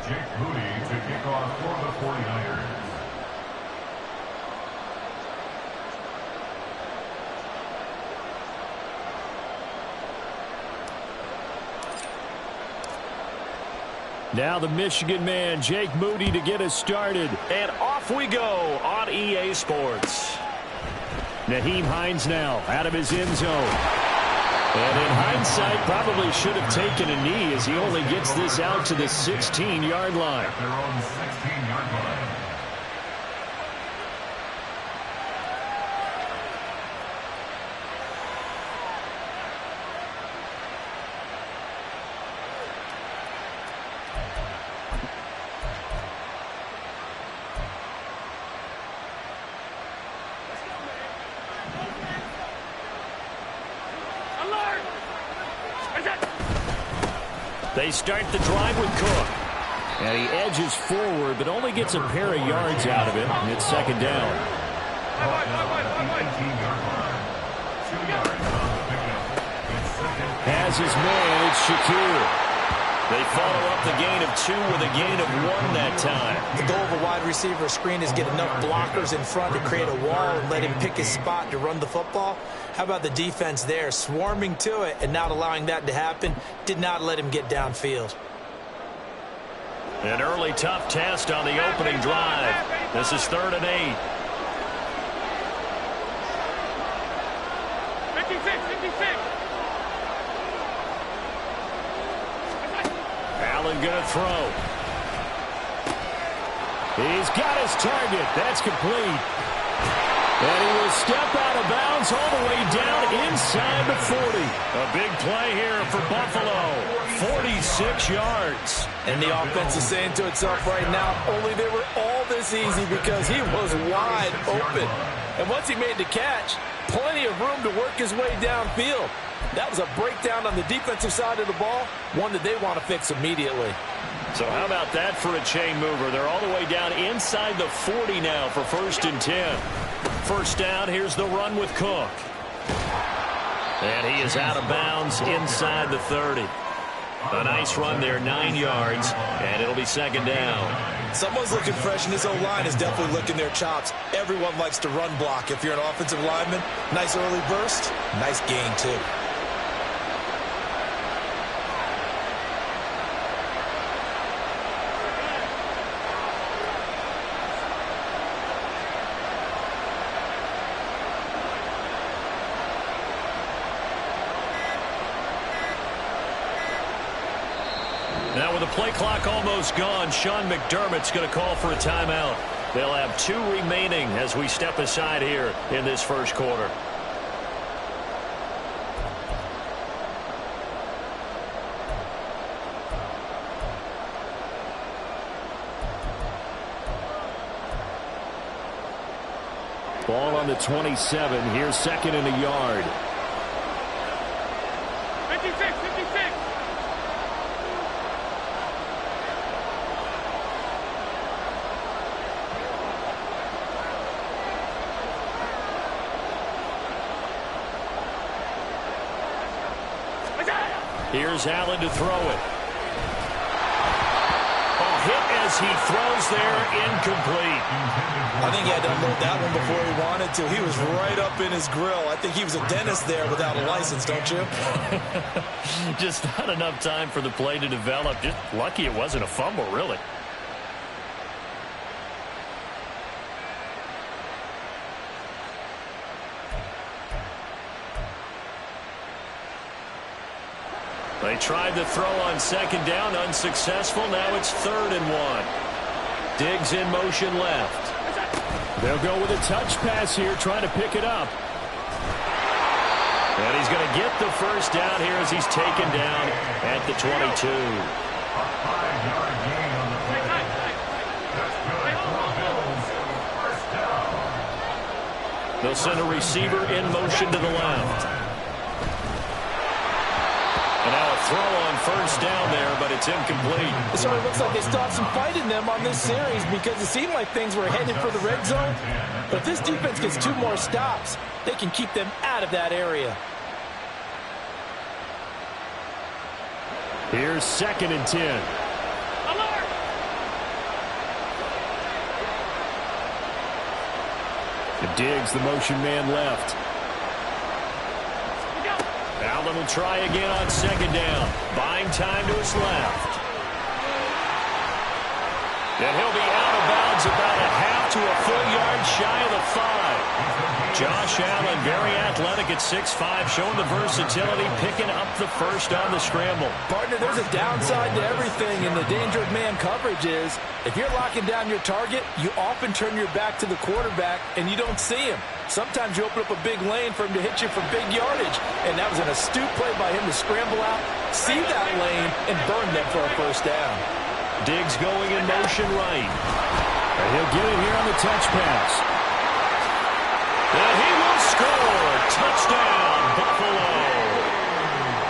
Jake Moody to kick off for the 49ers. Now the Michigan man, Jake Moody, to get us started. And off we go on EA Sports. Nyheim Hines now out of his end zone. And in hindsight, probably should have taken a knee as he only gets this out to the 16-yard line. At their own 16-yard line. They start the drive with Cook. And he edges forward, but only gets a pair of yards out of it. And it's second down. Has his man, it's Shakir. They follow up the gain of 2 with a gain of 1 that time. The goal of a wide receiver screen is get enough blockers in front to create a wall and let him pick his spot to run the football. How about the defense there, swarming to it and not allowing that to happen? Did not let him get downfield. An early tough test on the opening drive. This is 3rd and 8. 56. Allen going to throw. He's got his target. That's complete. And he will step out of bounds all the way down inside the 40. A big play here for Buffalo. 46 yards. And the offense is saying to itself right now, only they were all this easy because he was wide open. And once he made the catch, plenty of room to work his way downfield. That was a breakdown on the defensive side of the ball, one that they want to fix immediately. So how about that for a chain mover? They're all the way down inside the 40 now for 1st and 10. First down, here's the run with Cook. And he is out of bounds inside the 30. A nice run there, 9 yards, and it'll be second down. Someone's looking fresh, and this O-line is definitely licking their chops. Everyone likes to run block. If you're an offensive lineman, nice early burst, nice gain, too. Now with the play clock almost gone, Sean McDermott's going to call for a timeout. They'll have 2 remaining as we step aside here in this first quarter. Ball on the 27. Here's 2nd and a yard. 56. Here's Allen to throw it. A hit as he throws there, incomplete. I think he had to unload that one before he wanted to. He was right up in his grill. I think he was a dentist there without a license, don't you? Just not enough time for the play to develop. Just lucky it wasn't a fumble, really. They tried the throw on 2nd down, unsuccessful. Now it's 3rd and 1. Diggs in motion left. They'll go with a touch pass here, trying to pick it up. And he's going to get the first down here as he's taken down at the 22. A 5-yard gain on the play. That's good for the Bills. First down. They'll send a receiver in motion to the left. And now a throw on 1st down there, but it's incomplete. It certainly looks like they stopped some fight in them on this series because it seemed like things were headed for the red zone. But if this defense gets 2 more stops, they can keep them out of that area. Here's 2nd and 10. And Diggs, the motion man left. Allen will try again on second down. Buying time to his left. And he'll be out of bounds about a half to a full yard shy of the 5. Josh Allen, very athletic at 6'5", showing the versatility, picking up the first on the scramble. Partner, there's a downside to everything, and the danger of man coverage is if you're locking down your target, you often turn your back to the quarterback, and you don't see him. Sometimes you open up a big lane for him to hit you for big yardage, and that was an astute play by him to scramble out, see that lane, and burn them for a first down. Diggs going in motion right. And he'll get it here on the touch pass. And he will score. Touchdown, Buffalo.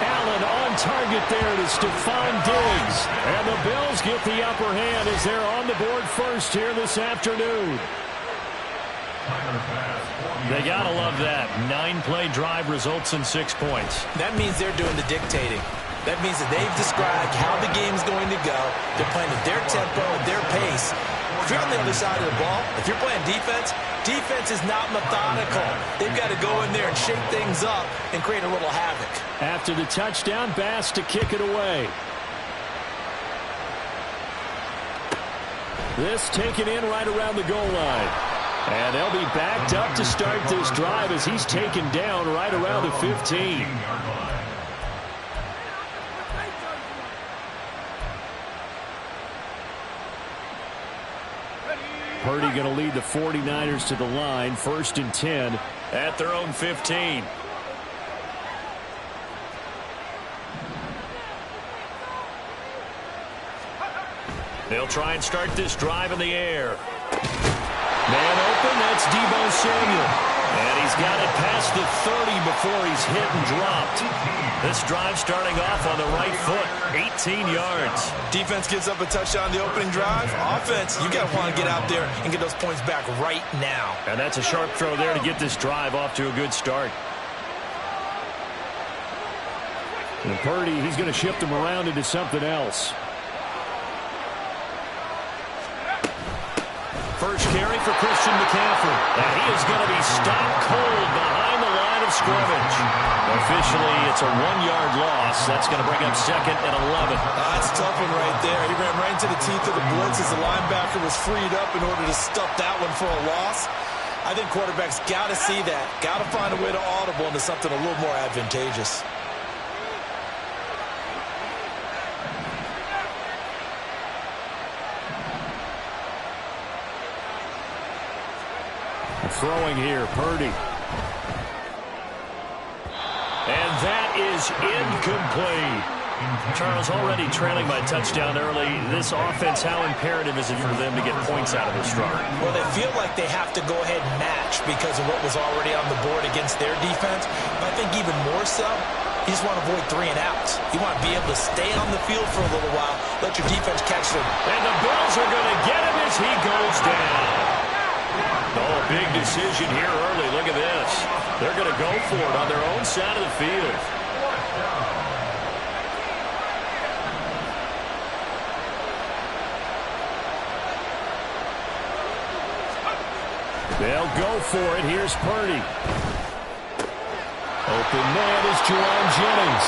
Allen on target there to Stephon Diggs. And the Bills get the upper hand as they're on the board first here this afternoon. They got to love that. 9-play drive results in 6 points. That means they're doing the dictating. That means that they've described how the game's going to go. They're playing at their tempo, at their pace. If you're on the other side of the ball, if you're playing defense, defense is not methodical. They've got to go in there and shake things up and create a little havoc. After the touchdown, Bass to kick it away. This taken in right around the goal line. And they'll be backed up to start this drive as he's taken down right around the 15. Purdy going to lead the 49ers to the line, 1st and 10 at their own 15. They'll try and start this drive in the air. Man open, that's Deebo Samuel. And he's got it past the 30 before he's hit and dropped. This drive starting off on the right foot, 18 yards. Defense gives up a touchdown on the opening drive. Offense, you got to want to get out there and get those points back right now. And that's a sharp throw there to get this drive off to a good start. And Purdy, he's going to shift him around into something else. First carry for Christian McCaffrey. And he is going to be stopped cold behind the line of scrimmage. Officially, it's a 1-yard loss. That's going to bring up 2nd and 11. That's a tough one right there. He ran right into the teeth of the blitz as the linebacker was freed up in order to stuff that one for a loss. I think quarterbacks got to see that. Got to find a way to audible into something a little more advantageous. Throwing here, Purdy. And that is incomplete. Charles, already trailing by touchdown early. This offense, how imperative is it for them to get points out of this drive? Well, they feel like they have to go ahead and match because of what was already on the board against their defense. But I think even more so, you just want to avoid 3 and outs. You want to be able to stay on the field for a little while, let your defense catch them. And the Bills are going to get him as he goes down. Oh, big decision here early. Look at this. They're going to go for it on their own side of the field. They'll go for it. Here's Purdy. Open man is Juwan Jennings.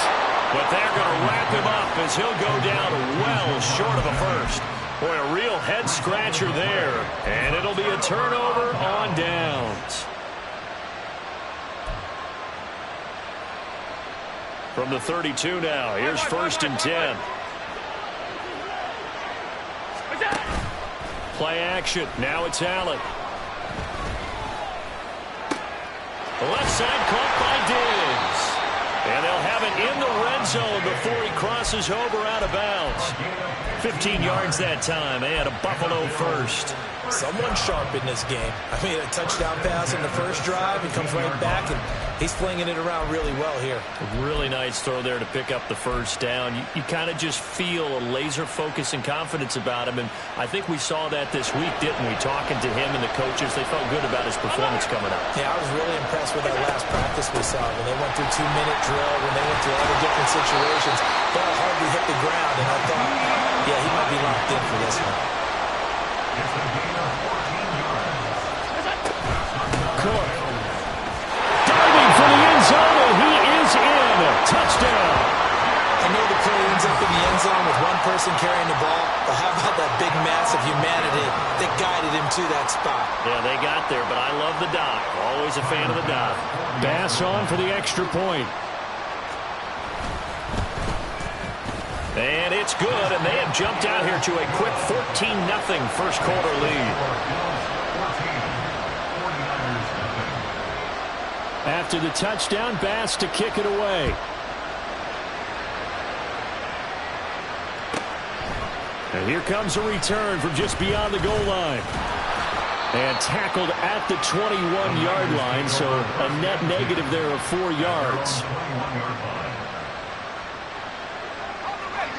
But they're going to wrap him up as he'll go down well short of a first. Boy, a real head-scratcher there. And it'll be a turnover on downs. From the 32 now, here's 1st and 10. Play action. Now it's Allen. The left side caught by Diggs. And they'll have it in the red zone before he crosses over out of bounds. 15 yards that time, and a Buffalo first. Someone sharp in this game. I mean, a touchdown pass in the first drive. He comes right back, and he's flinging it around really well here. A really nice throw there to pick up the first down. You kind of just feel a laser focus and confidence about him, and I think we saw that this week, didn't we? Talking to him and the coaches, they felt good about his performance coming up. Yeah, I was really impressed with that last practice we saw when they went through 2-minute drill, when they went through all the different situations. Ball hardly hit the ground, and I thought, yeah, he might be locked in for this one. Cook. Diving for the end zone, and he is in. Touchdown. I know the play ends up in the end zone with one person carrying the ball, but how about that big mass of humanity that guided him to that spot? Yeah, they got there, but I love the dive. Always a fan of the dive. Bass on for the extra point. And it's good, and they have jumped out here to a quick 14-0 first quarter lead. After the touchdown, Bass to kick it away. And here comes a return from just beyond the goal line. And tackled at the 21-yard line, so a net negative there of 4 yards.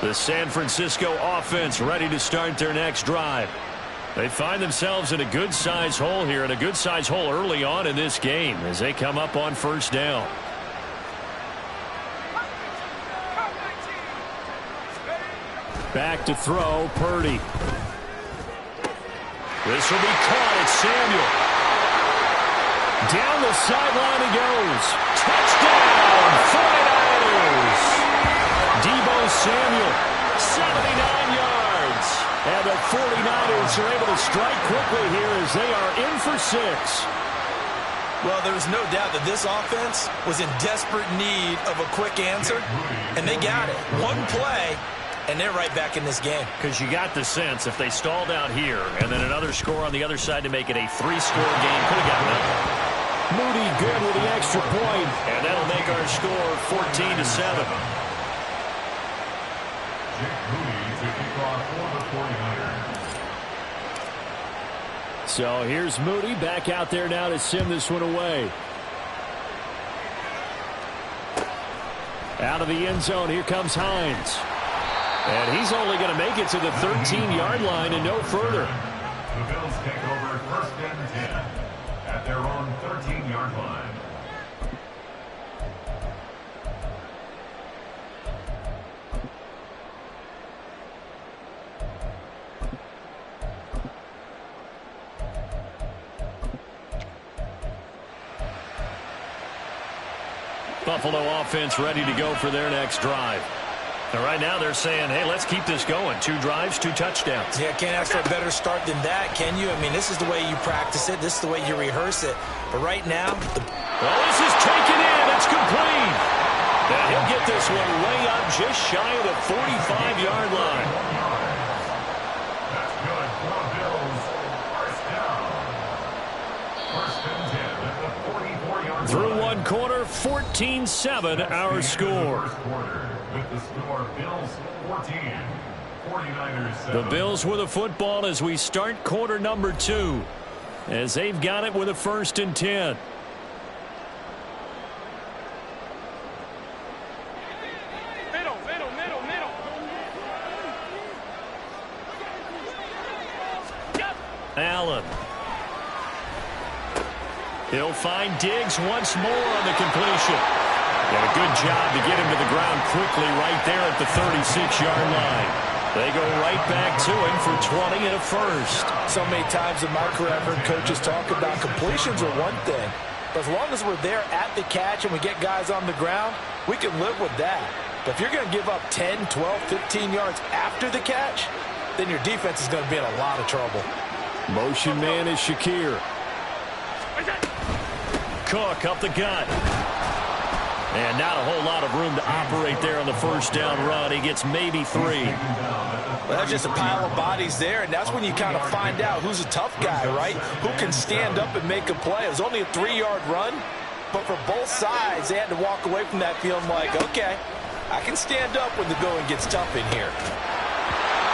The San Francisco offense ready to start their next drive. They find themselves in a good-sized hole here, and a good-sized hole early on in this game as they come up on first down. Back to throw, Purdy. This will be caught. It's Samuel. Down the sideline he goes. Touchdown, 49ers. Deebo Samuel, 79 yards. And the 49ers are able to strike quickly here as they are in for 6. Well, there's no doubt that this offense was in desperate need of a quick answer, and they got it. One play, and they're right back in this game. Because you got the sense if they stalled out here and then another score on the other side to make it a 3-score game, could have gotten nothing. Moody good with the extra point, and that'll make our score 14-7. So here's Moody back out there now to send this one away. Out of the end zone, here comes Hines. And he's only going to make it to the 13-yard line and no further. The Bills take over first and 10 at their own 13-yard line. Buffalo offense ready to go for their next drive. And right now they're saying, hey, let's keep this going. 2 drives, 2 touchdowns. Yeah, can't ask for a better start than that, can you? I mean, this is the way you practice it. This is the way you rehearse it. But right now, well, this is taken in. It's complete. And he'll get this one way up just shy of the 45-yard line. That's good for the Bills. First down. First and 10 at the 44-yard line. Through one quarter, 14-7 our score. First quarter with the score Bills 14, 49ers 7. The Bills with a football as we start quarter number 2. As they've got it with a 1st and 10. Middle. Allen. He'll find Diggs once more on the completion. And a good job to get him to the ground quickly right there at the 36-yard line. They go right back to him for 20 and a first. so many times in my career I've heard coaches talk about completions are one thing, but as long as we're there at the catch and we get guys on the ground, we can live with that. But if you're going to give up 10, 12, 15 yards after the catch, then your defense is going to be in a lot of trouble. Motion man is Shakir. Cook up the gut. And not a whole lot of room to operate there on the first down run. He gets maybe 3. Well, that's just a pile of bodies there, and that's when you kind of find out who's a tough guy, right? Who can stand up and make a play. It was only a 3-yard run, but for both sides, they had to walk away from that feeling like, okay, I can stand up when the going gets tough in here.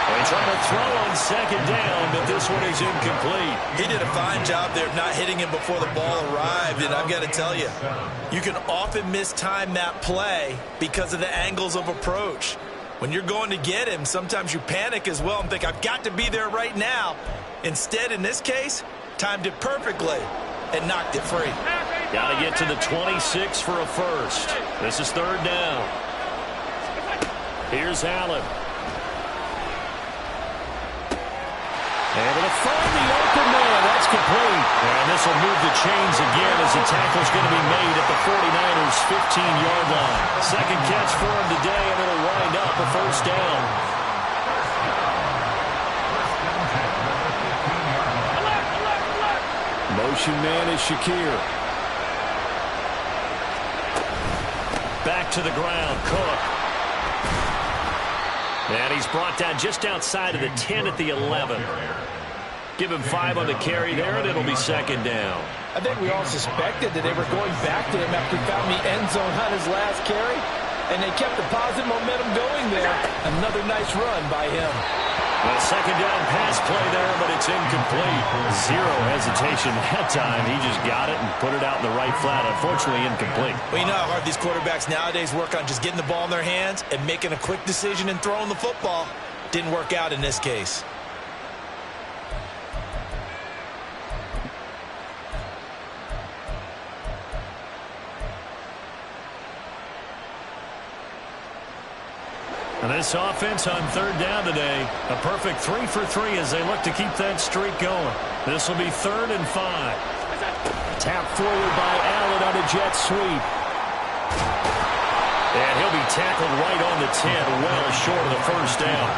They try to throw on second down, but this one is incomplete. He did a fine job there of not hitting him before the ball arrived, and I've got to tell you, you can often mistime that play because of the angles of approach. When you're going to get him, sometimes you panic as well and think, I've got to be there right now. Instead, in this case, timed it perfectly and knocked it free. Got to get to the 26 for a first. This is third down. Here's Allen. Able to find the open man. That's complete. And this will move the chains again as the tackle's going to be made at the 49ers' 15-yard line. Second catch for him today, and it'll wind up a first down. Motion man is Shakir. Back to the ground, Cook. And he's brought down just outside of the 10 at the 11. Give him 5 on the carry there, and it'll be second down. I think we all suspected that they were going back to him after he found the end zone on his last carry, and they kept the positive momentum going there. Another nice run by him. A second down pass play there, but it's incomplete. Zero hesitation that time. He just got it and put it out in the right flat. Unfortunately, incomplete. Well, you know how hard these quarterbacks nowadays work on just getting the ball in their hands and making a quick decision and throwing the football. Didn't work out in this case. And this offense on third down today, a perfect 3 for 3 as they look to keep that streak going. This will be 3rd and 5. Tap forward by Allen on a jet sweep. And he'll be tackled right on the 10, well short of the first down.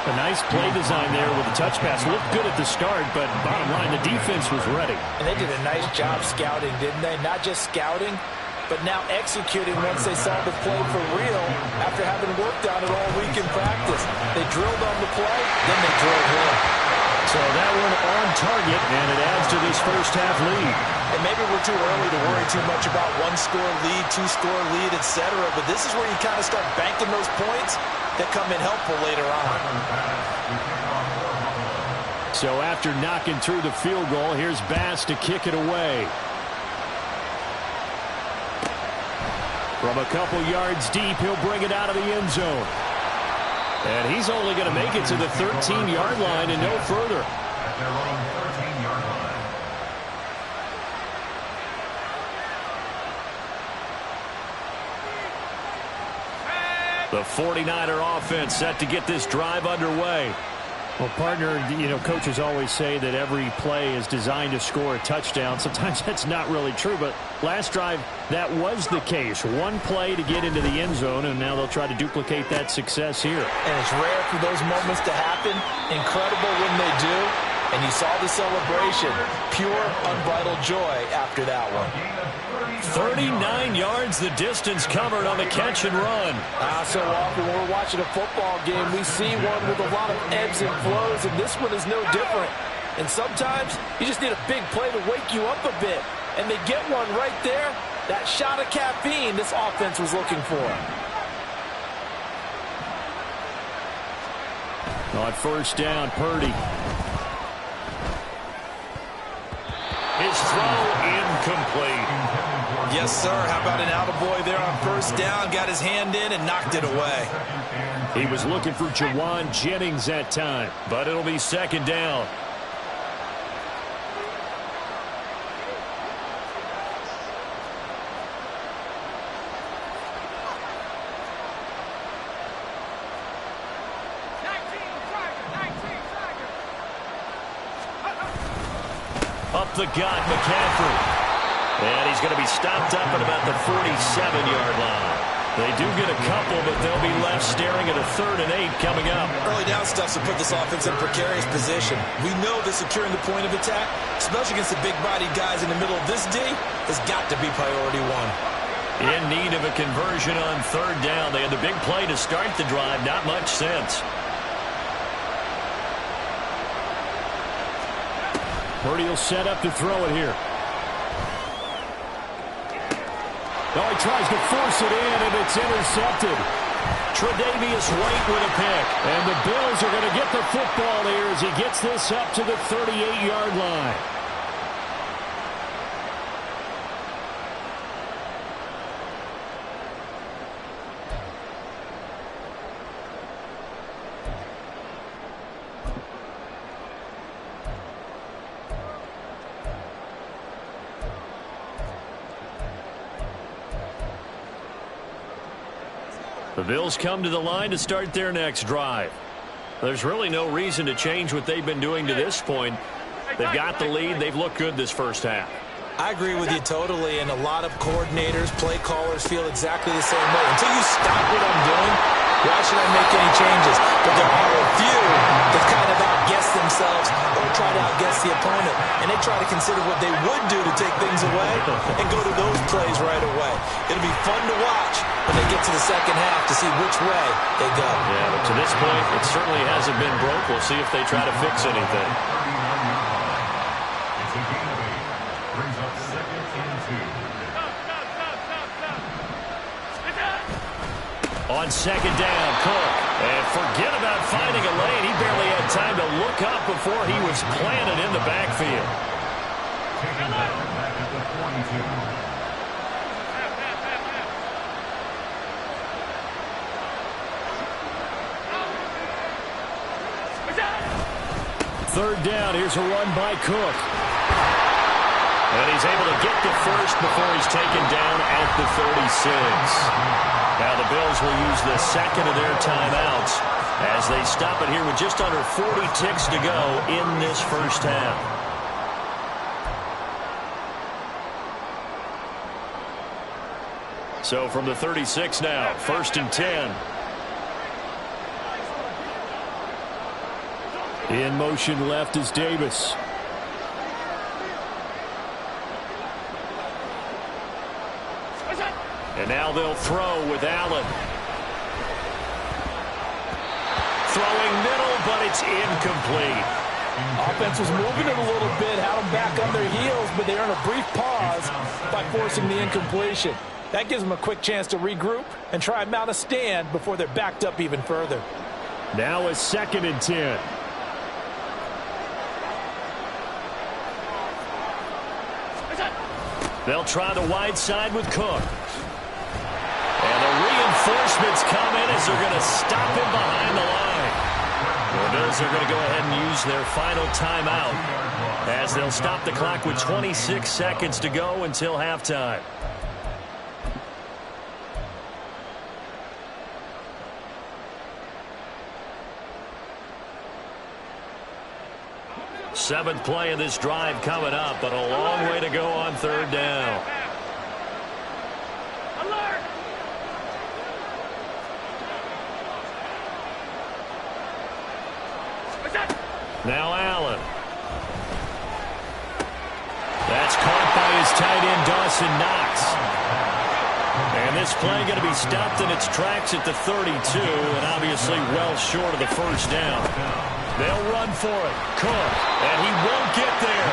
A nice play design there with the touch pass. Looked good at the start, but bottom line, the defense was ready. And they did a nice job scouting, didn't they? Not just scouting, but now executing once they saw the play for real after having worked on it all week in practice. They drilled on the play, then they drilled him. So that one on target, and it adds to this first half lead. And maybe we're too early to worry too much about 1-score lead, 2-score lead, etc. But this is where you kind of start banking those points that come in helpful later on. So after knocking through the field goal, here's Bass to kick it away. From a couple yards deep, he'll bring it out of the end zone. And he's only going to make it to the 13-yard line and no further. At their own 13-yard line. The 49er offense set to get this drive underway. Well, partner, you know, coaches always say that every play is designed to score a touchdown. Sometimes that's not really true, but last drive, that was the case. One play to get into the end zone, and now they'll try to duplicate that success here. And it's rare for those moments to happen. Incredible when they do. And you saw the celebration. Pure, unbridled joy after that one. 39 yards the distance covered on the catch and run. So often when we're watching a football game, we see one with a lot of ebbs and flows, and this one is no different. And sometimes you just need a big play to wake you up a bit. And they get one right there. That shot of caffeine this offense was looking for. On first down, Purdy. His throw incomplete. Yes, sir. How about an attaboy there on first down? Got his hand in and knocked it away. He was looking for Jawan Jennings that time, but it'll be second down. Up the gut, McCaffrey. And he's going to be stopped up at about the 47-yard line. They do get a couple, but they'll be left staring at a 3rd and 8 coming up. Early down stuff to put this offense in a precarious position. We know that securing the point of attack, especially against the big-bodied guys in the middle of this D, has got to be priority one. In need of a conversion on 3rd down. They had the big play to start the drive. Not much sense. Purdy will set up to throw it here. Oh, he tries to force it in, and it's intercepted. Tre'Davious White with a pick. And the Bills are going to get the football here as he gets this up to the 38-yard line. The Bills come to the line to start their next drive. There's really no reason to change what they've been doing to this point. They've got the lead. They've looked good this first half. I agree with you totally, and a lot of coordinators, play callers feel exactly the same way. Until you stop what I'm doing, why should I make any changes? But there are a few that kind of outguess themselves or try to outguess the opponent, and they try to consider what they would do to take things away and go to those plays right away. It'll be fun to watch when they get to the second half to see which way they go. Yeah, but to this point, it certainly hasn't been broke. We'll see if they try to fix anything. It's a gain of 8. Brings up 2nd and 2. On second down, Cook. And forget about finding a lane. He barely had time to look up before he was planted in the backfield. Taken down back at the 42. Third down, here's a run by Cook. And he's able to get to first before he's taken down at the 36. Now the Bills will use the second of their timeouts as they stop it here with just under 40 ticks to go in this first half. So from the 36 now, 1st and 10. In motion left is Davis. And now they'll throw with Allen. Throwing middle, but it's incomplete. Offense was moving it a little bit, had them back on their heels, but they earn a brief pause by forcing the incompletion. That gives them a quick chance to regroup and try and mount a stand before they're backed up even further. Now a 2nd and 10. They'll try the wide side with Cook. And the reinforcements come in as they're going to stop him behind the line. The Bills are going to go ahead and use their final timeout as they'll stop the clock with 26 seconds to go until halftime. Seventh play of this drive coming up, but a long way to go on third down. Alert! Now Allen. That's caught by his tight end, Dawson Knox. And this play going to be stopped in its tracks at the 32, and obviously well short of the first down. They'll run for it. Cook, and he won't get there.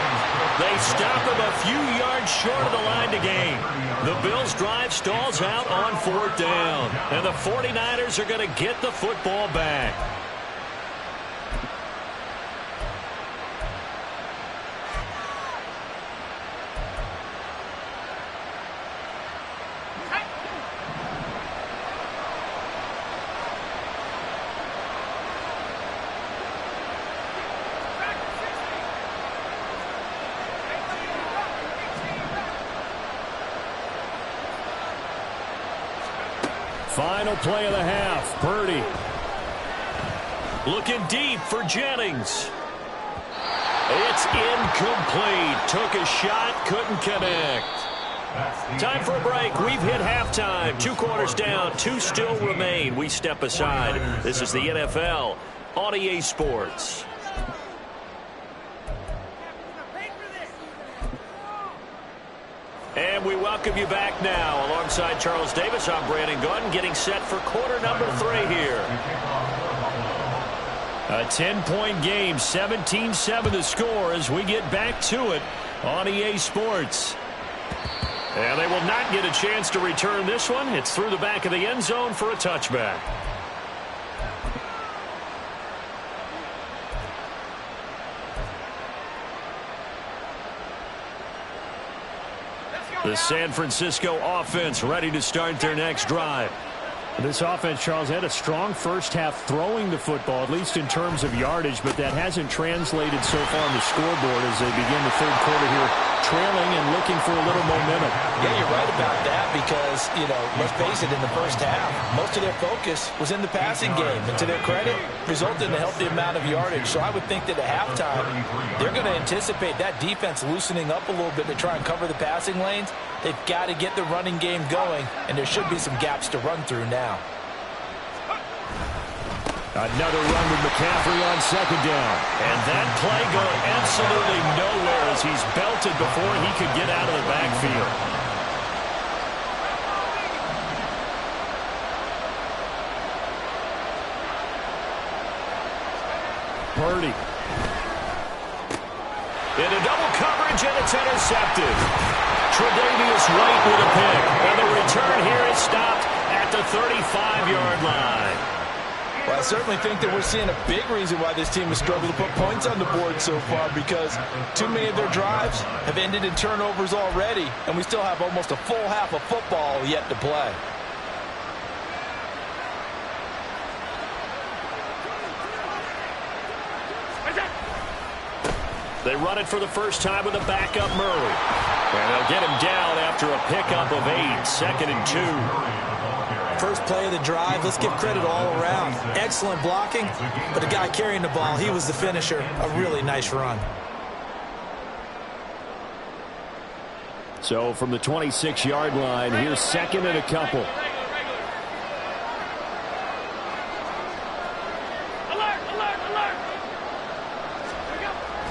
They stop him a few yards short of the line to gain. The Bills' drive stalls out on 4th down, and the 49ers are going to get the football back. Final play of the half. Purdy. Looking deep for Jennings. It's incomplete. Took a shot, couldn't connect. Time for a break. We've hit halftime. 2 quarters down, 2 still remain. We step aside. This is the NFL on EA Sports. And we welcome you back now. Alongside Charles Davis, I'm Brandon Gordon, getting set for quarter number 3 here. A 10-point game, 17-7 the score as we get back to it on EA Sports. And they will not get a chance to return this one. It's through the back of the end zone for a touchback. The San Francisco offense ready to start their next drive. This offense, Charles, had a strong first half throwing the football, at least in terms of yardage, but that hasn't translated so far on the scoreboard as they begin the third quarter here, trailing and looking for a little momentum. Yeah, you're right about that because, let's face it, in the first half, most of their focus was in the passing game. And to their credit, resulted in a healthy amount of yardage. So I would think that at halftime, they're going to anticipate that defense loosening up a little bit to try and cover the passing lanes. They've got to get the running game going, and there should be some gaps to run through now. Another run with McCaffrey on second down. And that play going absolutely nowhere as he's belted before he could get out of the backfield. Purdy. Into double coverage, and it's intercepted. Tre'Davious White with a pick. And the return here is stopped at the 35-yard line. Well, I certainly think that we're seeing a big reason why this team has struggled to put points on the board so far, because too many of their drives have ended in turnovers already, and we still have almost a full half of football yet to play. They run it for the first time with a backup Murray. And they'll get him down after a pickup of 8, 2nd and 2. First play of the drive, let's give credit all around. Excellent blocking, but the guy carrying the ball, he was the finisher. A really nice run. So from the 26-yard line, here's 2nd and a couple. Alert, alert, alert.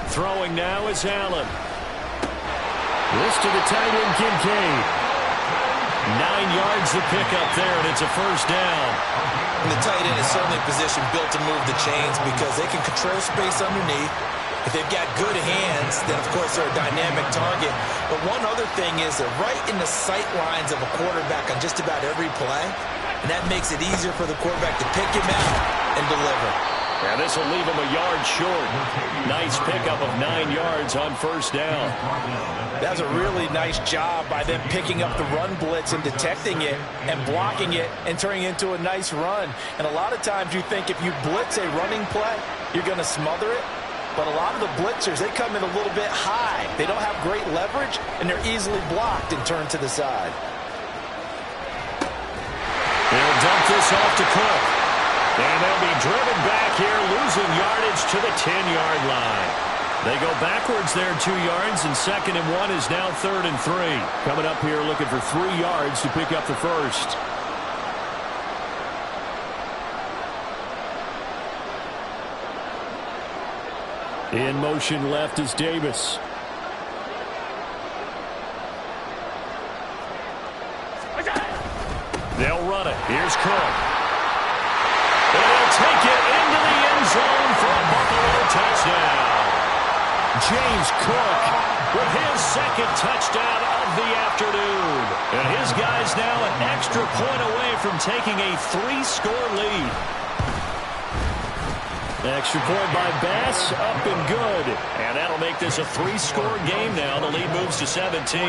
Throwing now is Allen. This to the tight end, Kincaid. 9 yards to pick up there, and it's a first down. And the tight end is certainly a position built to move the chains because they can control space underneath. If they've got good hands, then, of course, they're a dynamic target. But one other thing is they're right in the sight lines of a quarterback on just about every play, and that makes it easier for the quarterback to pick him out and deliver. And this will leave him a yard short. Nice pickup of 9 yards on first down. That's a really nice job by them picking up the run blitz and detecting it and blocking it and turning it into a nice run. And a lot of times you think if you blitz a running play, you're going to smother it. But a lot of the blitzers, they come in a little bit high. They don't have great leverage, and they're easily blocked and turned to the side. They'll dump this off to Cook. And they'll be driven back here, losing yardage to the 10-yard line. They go backwards there 2 yards, and 2nd and 1 is now 3rd and 3. Coming up here looking for 3 yards to pick up the first. In motion left is Davis. They'll run it. Here's Cook. And he'll take it into the end zone for a Buffalo touchdown. James Cook with his 2nd touchdown of the afternoon. And his guy's now an extra point away from taking a 3-score lead. Extra point by Bass, up and good. And that'll make this a 3-score game now. The lead moves to 17.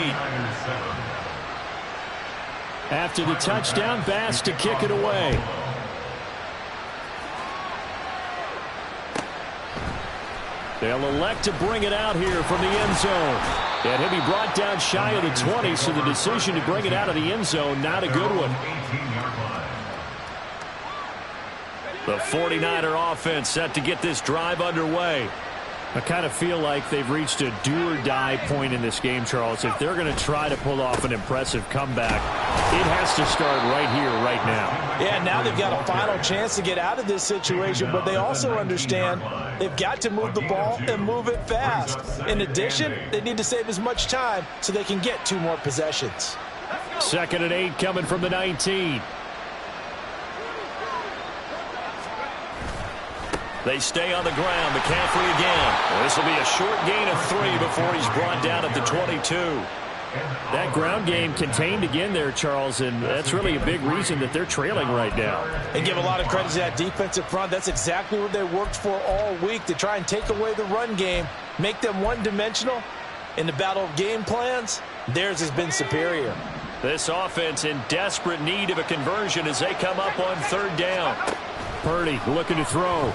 After the touchdown, Bass to kick it away. They'll elect to bring it out here from the end zone. And he'll be brought down shy of the 20, so the decision to bring it out of the end zone, not a good one. The 49er offense set to get this drive underway. I kind of feel like they've reached a do-or-die point in this game, Charles. If they're going to try to pull off an impressive comeback, it has to start right here, right now. Yeah, now they've got a final chance to get out of this situation, but they also understand they've got to move the ball and move it fast. In addition, they need to save as much time so they can get 2 more possessions. 2nd and 8 coming from the 19. They stay on the ground. McCaffrey again. This will be a short gain of 3 before he's brought down at the 22. That ground game contained again there, Charles, and that's really a big reason that they're trailing right now. And give a lot of credit to that defensive front. That's exactly what they worked for all week, to try and take away the run game, make them one-dimensional. In the battle of game plans, theirs has been superior. This offense in desperate need of a conversion as they come up on third down. Purdy looking to throw.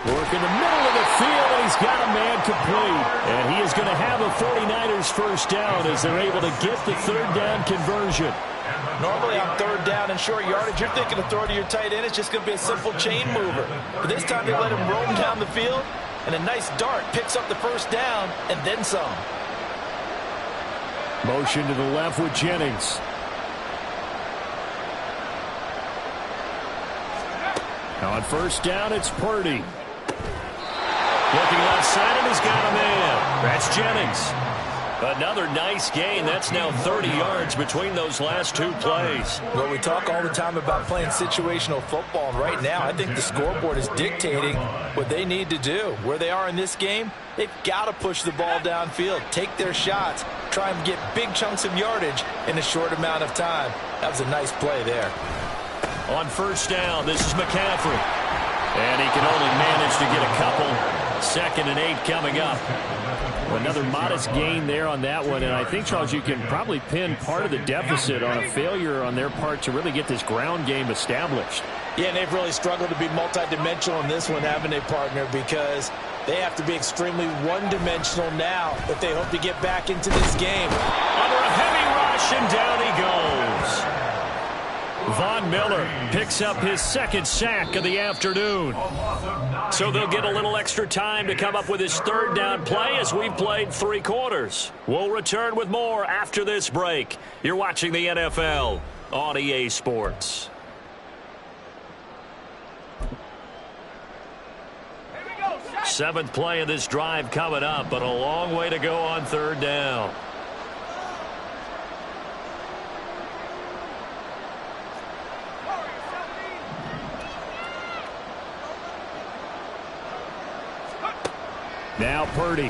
Work in the middle of the field, and he's got a man complete. And he is going to have a 49ers first down as they're able to get the third down conversion. Normally on third down and short yardage, you're thinking of throwing to your tight end. It's just going to be a simple chain mover. But this time they let him roam down the field, and a nice dart picks up the first down and then some. Motion to the left with Jennings. On first down, it's Purdy. Looking left side, and he's got a man. That's Jennings. Another nice gain. That's now 30 yards between those last two plays. Well, we talk all the time about playing situational football, and right now I think the scoreboard is dictating what they need to do. Where they are in this game, they've got to push the ball downfield, take their shots, try and get big chunks of yardage in a short amount of time. That was a nice play there. On first down, this is McCaffrey. And he can only manage to get a couple. 2nd and 8 coming up. Another modest gain there on that one. And I think, Charles, you can probably pin part of the deficit on a failure on their part to really get this ground game established. Yeah, and they've really struggled to be multidimensional in this one, haven't they, partner? Because they have to be extremely one-dimensional now if they hope to get back into this game. Under a heavy rush, and down he goes. Von Miller picks up his 2nd sack of the afternoon. So they'll get a little extra time to come up with his 3rd down play as we've played 3 quarters. We'll return with more after this break. You're watching the NFL on EA Sports. 7th play of this drive coming up, but a long way to go on 3rd down. Now Purdy.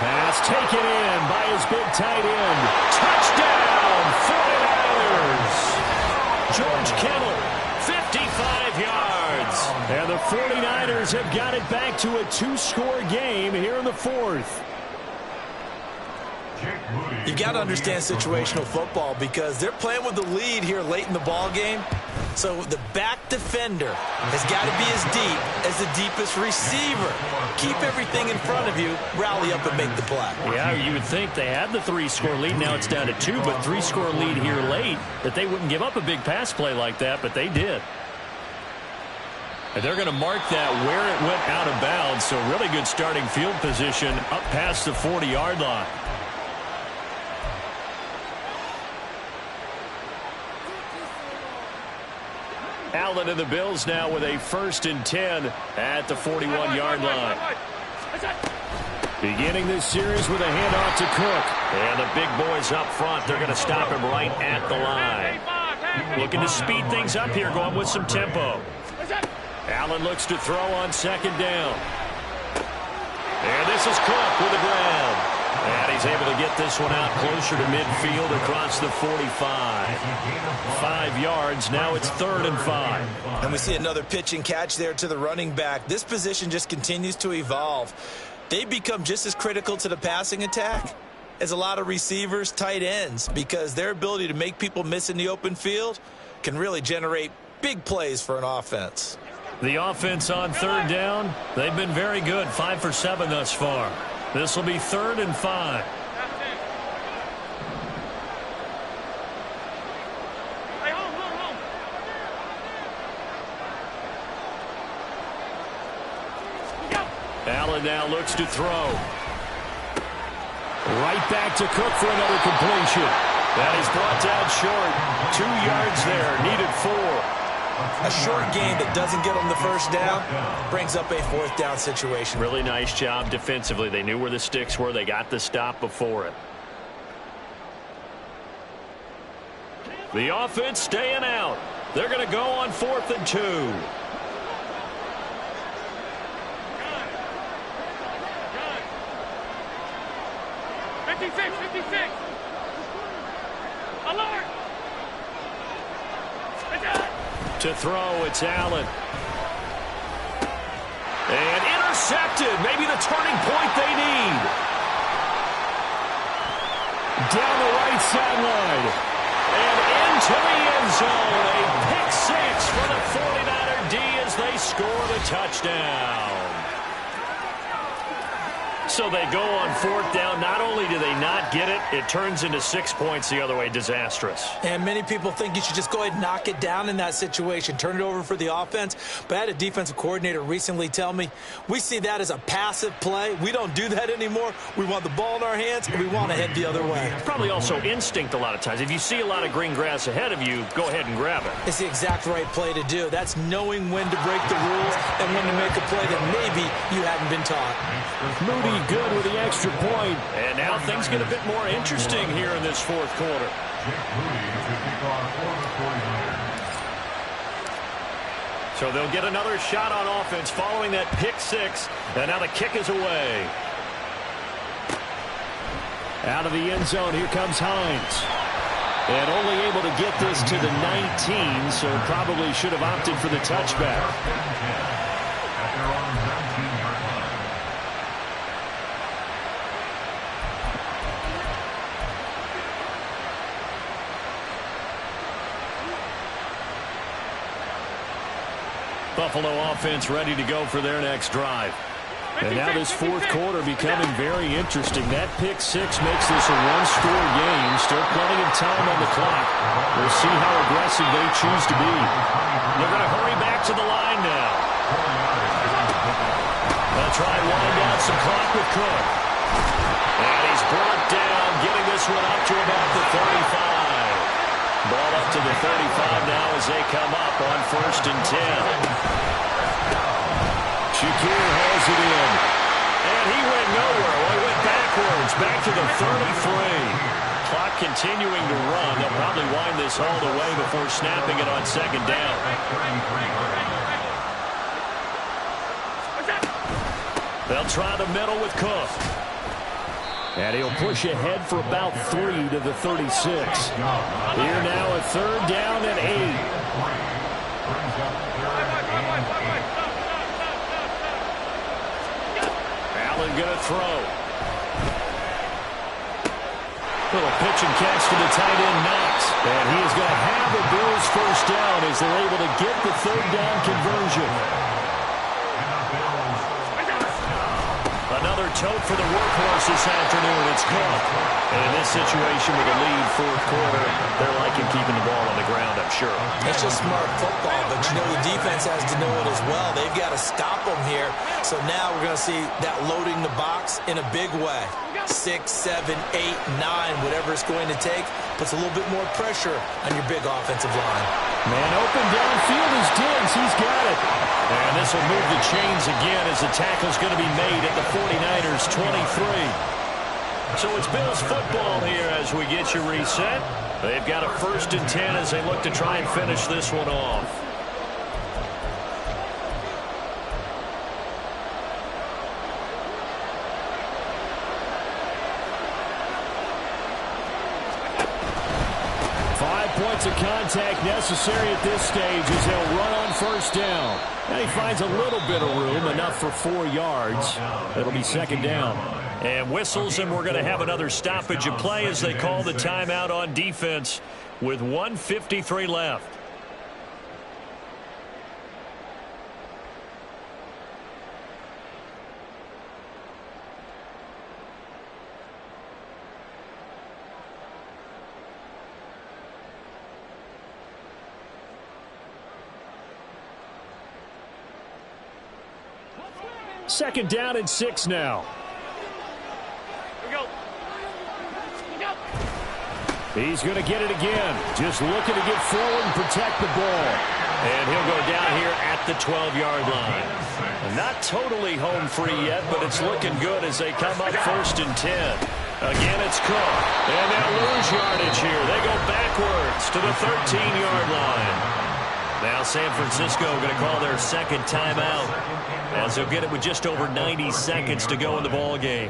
Pass taken in by his big tight end. Touchdown, 49ers. George Kittle, 55 yards. And the 49ers have got it back to a 2-score game here in the 4th. You got to understand situational football because they're playing with the lead here late in the ball game. So the back defender has got to be as deep as the deepest receiver. Keep everything in front of you, rally up and make the play. Yeah, you would think they had the 3-score lead. Now it's down to 2, but 3-score lead here late, that they wouldn't give up a big pass play like that, but they did. And they're going to mark that where it went out of bounds, so really good starting field position up past the 40-yard line. Allen and the Bills now with a 1st and 10 at the 41-yard line. Beginning this series with a handoff to Cook. And the big boys up front, they're going to stop him right at the line. Looking to speed things up here, going with some tempo. Allen looks to throw on 2nd down. And this is Cook with the grab. And he's able to get this one out closer to midfield across the 45. 5 yards. Now it's 3rd and 5. And we see another pitch and catch there to the running back. This position just continues to evolve. They become just as critical to the passing attack as a lot of receivers, tight ends, because their ability to make people miss in the open field can really generate big plays for an offense. The offense on 3rd down, they've been very good. 5 for 7 thus far. This will be 3rd and 5. Allen now looks to throw. Right back to Cook for another completion. That is brought down short. 2 yards there, needed 4. A short game that doesn't get them the first down brings up a 4th down situation. Really nice job defensively. They knew where the sticks were. They got the stop before it. The offense staying out. They're going to go on 4th and 2. Alert! To throw, it's Allen. And intercepted. Maybe the turning point they need. Down the right sideline. And into the end zone. A pick six for the 49er D as they score the touchdown. So they go on fourth down. Not only do they not get it, it turns into 6 points the other way. Disastrous. And many people think you should just go ahead and knock it down in that situation. Turn it over for the offense. But I had a defensive coordinator recently tell me, we see that as a passive play. We don't do that anymore. We want the ball in our hands, and we want to head the other way. It's probably also instinct a lot of times. If you see a lot of green grass ahead of you, go ahead and grab it. It's the exact right play to do. That's knowing when to break the rules and when to make a play that maybe you hadn't been taught. Moody good with the extra point. And now things get a bit more interesting here in this fourth quarter. So they'll get another shot on offense following that pick six. And now the kick is away. Out of the end zone, here comes Hines. And only able to get this to the 19, so probably should have opted for the touchback. Buffalo offense ready to go for their next drive. And now this fourth quarter becoming very interesting. That pick six makes this a one-score game. Still plenty of time on the clock. We'll see how aggressive they choose to be. They're going to hurry back to the line now. They'll try and wind down some clock with Cook. And he's brought down, getting this one up to about the 35. Ball up to the 35 now as they come up on 1st and 10. Shakir has it in. And he went nowhere. Well, he went backwards, back to the 33. Clock continuing to run. They'll probably wind this all the way before snapping it on 2nd down. They'll try the middle with Cook. And he'll push ahead for about 3 to the 36. Here now a 3rd down and 8. Allen going to throw. Little pitch and catch to the tight end, Knox. And he is going to have the Bills' 1st down as they're able to get the 3rd down conversion. Another tote for the workhorse this afternoon. It's Cook. And in this situation with a lead 4th quarter, they're liking keeping the ball on the ground, I'm sure. It's just smart football, but you know the defense has to know it as well. They've got to stop them here. So now we're going to see that loading the box in a big way. 6, 7, 8, 9, whatever it's going to take, puts a little bit more pressure on your big offensive line. Man open downfield is Diggs. He's got it. And this will move the chains again as the tackle's going to be made at the 49ers 23. So it's Bills football here as we get you reset. They've got a 1st and 10 as they look to try and finish this one off. Points of contact necessary at this stage as they'll run on 1st down. And he finds a little bit of room, enough for 4 yards. It'll be 2nd down. And whistles, and we're going to have another stoppage of play as they call the timeout on defense with 1:53 left. Second down and 6 now. Here we go. He's going to get it again. Just looking to get forward and protect the ball. And he'll go down here at the 12-yard line. Not totally home free yet, but it's looking good as they come up 1st and 10. Again, it's Cook. And they'll lose yardage here. They go backwards to the 13-yard line. Now San Francisco going to call their 2nd timeout as they'll get it with just over 90 seconds to go in the ball game.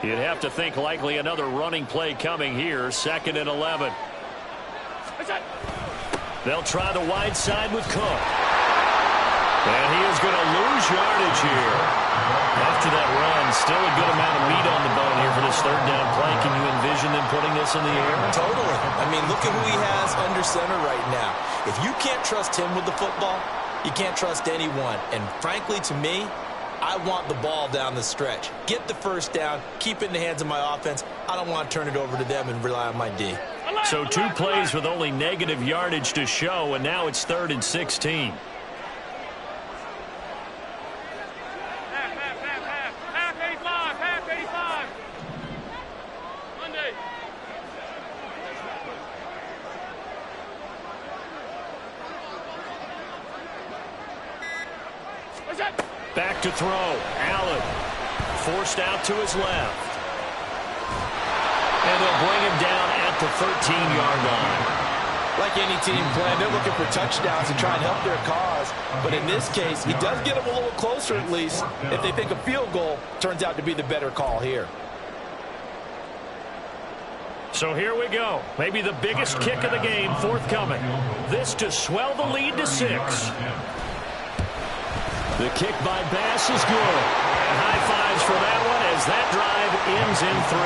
You'd have to think likely another running play coming here. 2nd and 11. They'll try the wide side with Cook. And he is going to lose yardage here. After that run, still a good amount of meat on the bone here for this 3rd down play. Can you envision them putting this in the air? Totally. I mean, look at who he has under center right now. If you can't trust him with the football, you can't trust anyone. And frankly, to me, I want the ball down the stretch. Get the 1st down, keep it in the hands of my offense. I don't want to turn it over to them and rely on my D. So 2 plays with only negative yardage to show, and now it's 3rd and 16. Back to throw. Allen forced out to his left. And they'll bring him down at the 13-yard line. Like any team plan, they're looking for touchdowns to try and help their cause. But in this case, he does get them a little closer at least if they think a field goal turns out to be the better call here. So here we go. Maybe the biggest kick of the game forthcoming. This to swell the lead to 6. The kick by Bass is good. And high fives for that one as that drive ends in 3.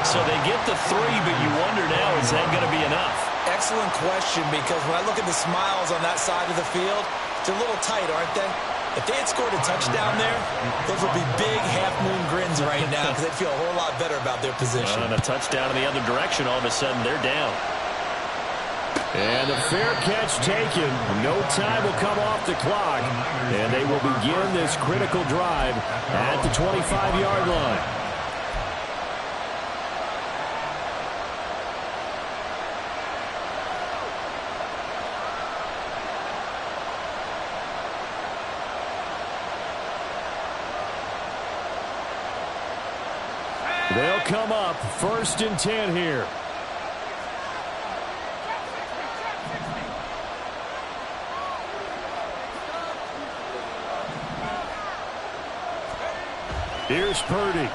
So they get the 3, but you wonder now, is that going to be enough? Excellent question, because when I look at the smiles on that side of the field, they're a little tight, aren't they? If they had scored a touchdown there, those would be big half-moon grins right now because they'd feel a whole lot better about their position. And a touchdown in the other direction, all of a sudden they're down. And a fair catch taken. No time will come off the clock. And they will begin this critical drive at the 25-yard line. They'll come up 1st and 10 here. Here's Purdy.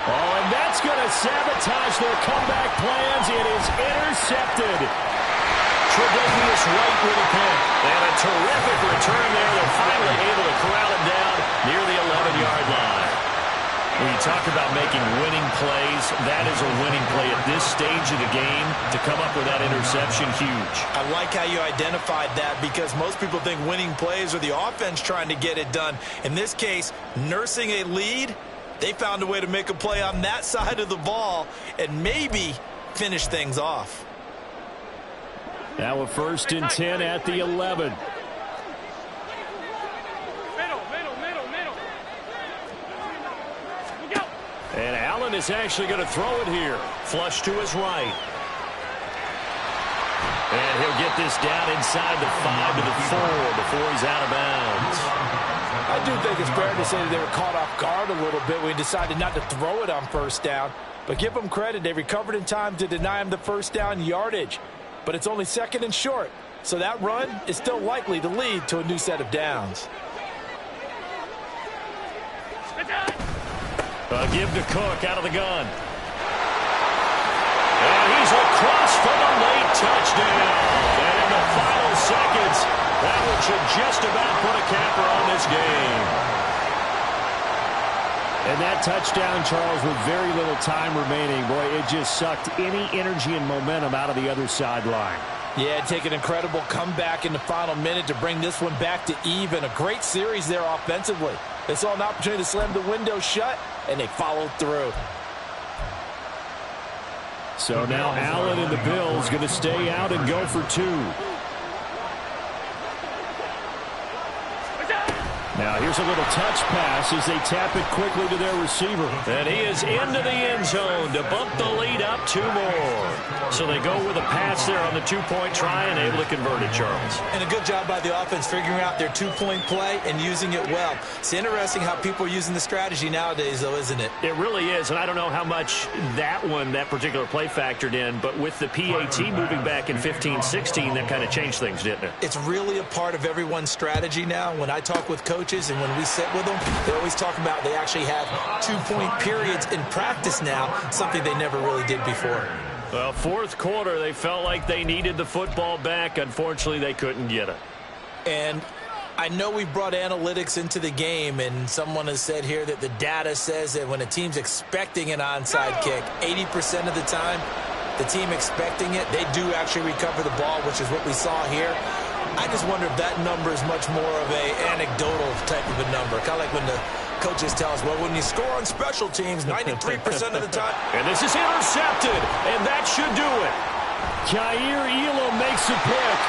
Oh, and that's going to sabotage their comeback plans. It is intercepted. Tre'Davious White with a pick. And a terrific return there. They're finally able to corral him down near the 11-yard line. When you talk about making winning plays, that is a winning play at this stage of the game. To come up with that interception, huge. I like how you identified that, because most people think winning plays are the offense trying to get it done. In this case, nursing a lead, they found a way to make a play on that side of the ball and maybe finish things off. Now a 1st and 10 at the 11. And Allen is actually going to throw it here. Flush to his right. And he'll get this down inside the 5 to the 4 before he's out of bounds. I do think it's fair to say that they were caught off guard a little bit when he decided not to throw it on 1st down. But give them credit. They recovered in time to deny him the 1st down yardage. But it's only 2nd and short. So that run is still likely to lead to a new set of downs. Give to Cook out of the gun. And he's across for the late touchdown. And in the final seconds, that one should just about put a capper on this game. And that touchdown, Charles, with very little time remaining, boy, it just sucked any energy and momentum out of the other sideline. Yeah, take an incredible comeback in the final minute to bring this one back to even. A great series there offensively. They saw an opportunity to slam the window shut, and they followed through. So now Allen and the Bills going to stay out and go for 2. Now here's a little touch pass as they tap it quickly to their receiver. And he is into the end zone to bump the lead up 2 more. So they go with a pass there on the 2-point try and able to convert it, Charles. And a good job by the offense figuring out their 2-point play and using it well. It's interesting how people are using the strategy nowadays, though, isn't it? It really is, and I don't know how much that particular play factored in, but with the PAT moving back in 15-16, that kind of changed things, didn't it? It's really a part of everyone's strategy now. When I talk with coaches and when we sit with them, they always talk about they actually have 2-point periods in practice now, something they never really did before. Well, fourth quarter, they felt like they needed the football back. Unfortunately, they couldn't get it. And I know we brought analytics into the game, and someone has said here that the data says that when a team's expecting an onside kick, 80% of the time, the team expecting it, they do actually recover the ball, which is what we saw here. I just wonder if that number is much more of a anecdotal type of a number. Kind of like when the coaches tell us, well, when you score on special teams, 93% of the time. And this is intercepted, and that should do it. Jair Elam makes a pick.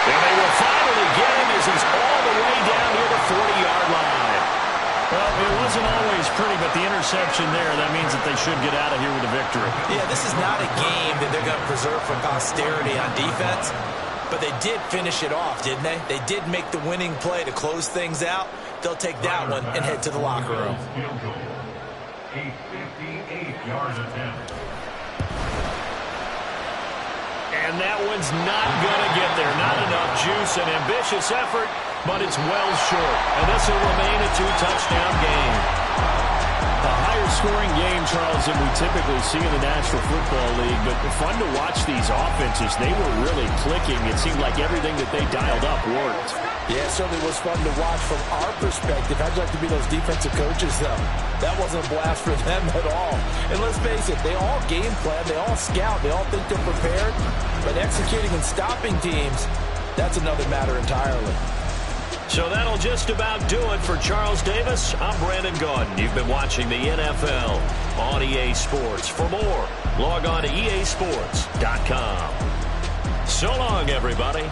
And they will finally get him as he's all the way down near the 40-yard line. Well, it wasn't always pretty, but the interception there, that means that they should get out of here with a victory. Yeah, this is not a game that they're going to preserve for posterity on defense, but they did finish it off, didn't they? They did make the winning play to close things out. They'll take that one and head to the locker room. A 58-yard attempt. And that one's not going to get there. Not enough juice, an ambitious effort, but it's well short. And this will remain a 2-touchdown game. A higher-scoring game, Charles, than we typically see in the National Football League. But fun to watch these offenses. They were really clicking. It seemed like everything that they dialed up worked. Yeah, it certainly was fun to watch from our perspective. How'd you like to be those defensive coaches, though? That wasn't a blast for them at all. And let's face it, they all game plan, they all scout, they all think they're prepared. But executing and stopping teams, that's another matter entirely. So that'll just about do it for Charles Davis. I'm Brandon Gaudin. You've been watching the NFL on EA Sports. For more, log on to easports.com. So long, everybody.